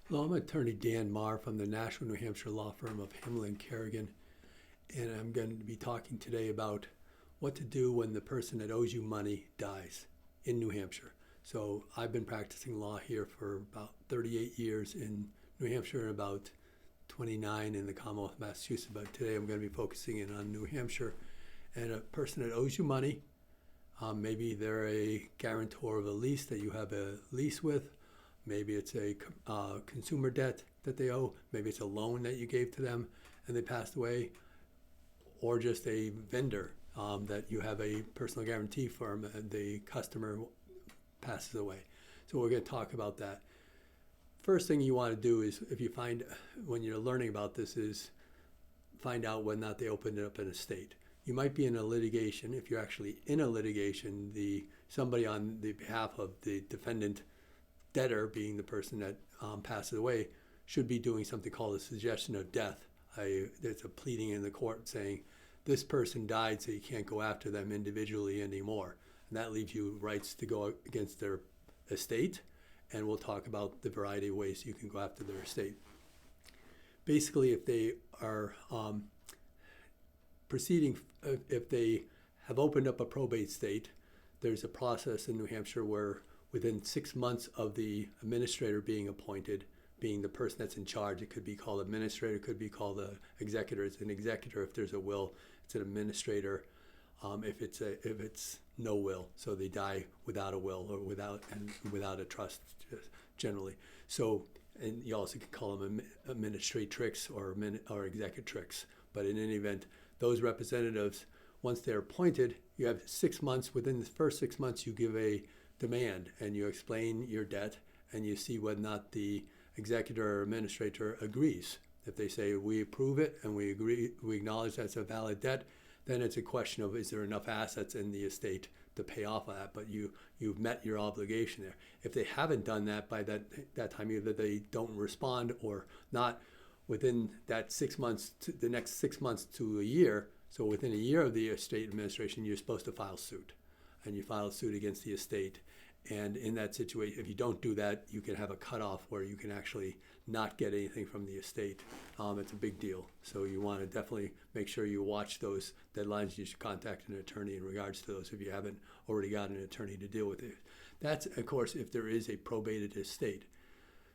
Hello, I'm attorney Dan Marr from the National New Hampshire law firm of Himmel and Kerrigan, and I'm going to be talking today about what to do when the person that owes you money dies in New Hampshire. So I've been practicing law here for about 38 years in New Hampshire and about 29 in the Commonwealth of Massachusetts, but today I'm going to be focusing in on New Hampshire. And a person that owes you money, maybe they're a guarantor of a lease that you have a lease with. Maybe it's a consumer debt that they owe. Maybe it's a loan that you gave to them and they passed away, or just a vendor that you have a personal guarantee firm and the customer passes away. So we're going to talk about that. First thing you want to do is, if you find, when you're learning about this, is find out whether or not they opened up an estate. You might be in a litigation. If you're actually in a litigation, somebody on the behalf of the defendant debtor, being the person that passes away, should be doing something called a suggestion of death. There's a pleading in the court saying this person died, so you can't go after them individually anymore. And that leaves you rights to go against their estate, and we'll talk about the variety of ways you can go after their estate. Basically, if they are proceeding, if they have opened up a probate state, there's a process in New Hampshire where within 6 months of the administrator being appointed, being the person that's in charge, it could be called administrator, it could be called an executor. It's an executor if there's a will, it's an administrator if it's no will. So they die without a will or without a trust generally. So, and you also can call them administratrix or executrix. But in any event, those representatives, once they're appointed, you have 6 months. Within the first 6 months, you give a demand and you explain your debt and you see whether or not the executor or administrator agrees. If they say we approve it and we agree, we acknowledge that's a valid debt, then it's a question of, is there enough assets in the estate to pay off of that? But you've met your obligation there. If they haven't done that by that time, either they don't respond or not within that 6 months, the next 6 months to a year. So within a year of the estate administration, you're supposed to file suit, and you file a suit against the estate. And in that situation, if you don't do that, you can have a cutoff where you can actually not get anything from the estate. It's a big deal. So you want to definitely make sure you watch those deadlines. You should contact an attorney in regards to those if you haven't already got an attorney to deal with it. That's, of course, if there is a probated estate.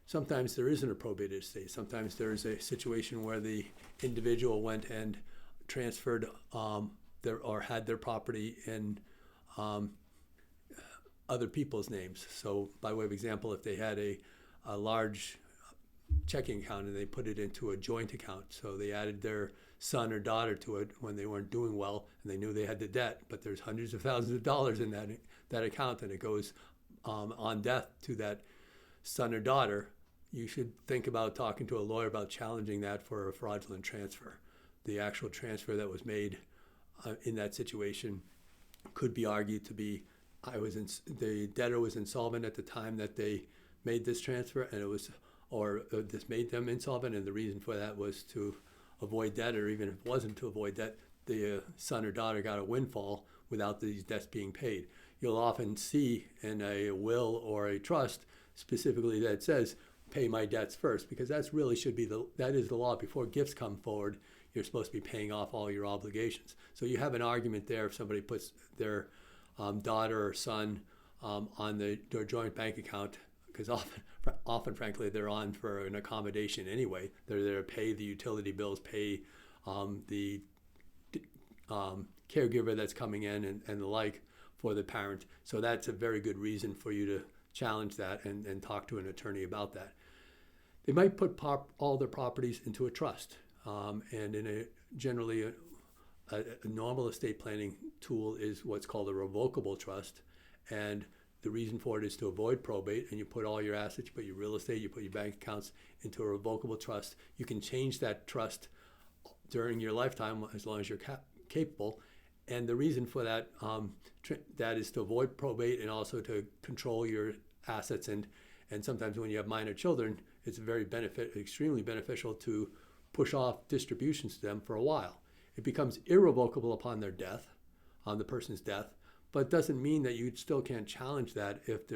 Sometimes there isn't a probated estate. Sometimes there's a situation where the individual went and transferred or had their property in other people's names. So by way of example, if they had a large checking account and they put it into a joint account, so they added their son or daughter to it when they weren't doing well and they knew they had the debt, but there's hundreds of thousands of dollars in that account, and it goes on death to that son or daughter, you should think about talking to a lawyer about challenging that for a fraudulent transfer. The actual transfer that was made in that situation could be argued to be, the debtor was insolvent at the time that they made this transfer, and this made them insolvent, and the reason for that was to avoid debt, or even if it wasn't to avoid debt, the son or daughter got a windfall without these debts being paid. You'll often see in a will or a trust specifically that says, pay my debts first, because that is the law. Before gifts come forward, you're supposed to be paying off all your obligations. So you have an argument there if somebody puts their daughter or son on their joint bank account, because often, frankly, they're on for an accommodation anyway. They're there to pay the utility bills, pay the caregiver that's coming in and the like for the parent. So that's a very good reason for you to challenge that and talk to an attorney about that. They might put all their properties into a trust, and generally a normal estate planning tool is what's called a revocable trust, and the reason for it is to avoid probate, and you put all your assets, you put your real estate, you put your bank accounts into a revocable trust. You can change that trust during your lifetime as long as you're capable, and the reason for that that is to avoid probate and also to control your assets, and sometimes when you have minor children, it's extremely beneficial to push off distributions to them for a while. It becomes irrevocable upon their death, on the person's death, but it doesn't mean that you still can't challenge that if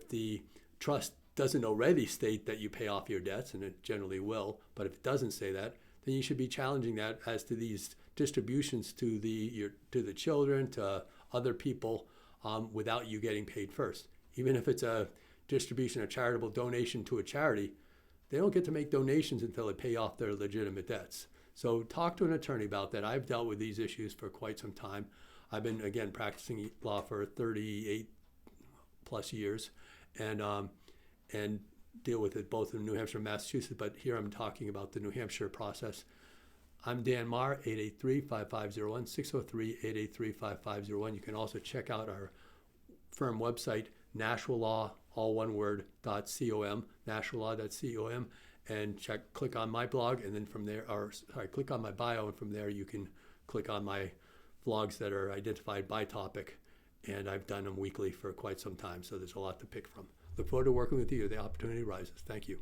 the trust doesn't already state that you pay off your debts, and it generally will, but if it doesn't say that, then you should be challenging that as to these distributions to the children, to other people, without you getting paid first. Even if it's a distribution, a charitable donation to a charity, they don't get to make donations until they pay off their legitimate debts. So talk to an attorney about that. I've dealt with these issues for quite some time. I've been, again, practicing law for 38 plus years, and deal with it both in New Hampshire and Massachusetts, but here I'm talking about the New Hampshire process. I'm Dan Marr, 883-5501, 603-883-5501. You can also check out our firm website, NashvilleLaw, all one word, .com, nashvillelaw.com, and click on my blog, and then from there, click on my bio, and from there you can click on my vlogs that are identified by topic, and I've done them weekly for quite some time, so there's a lot to pick from. Look forward to working with you if the opportunity arises. Thank you.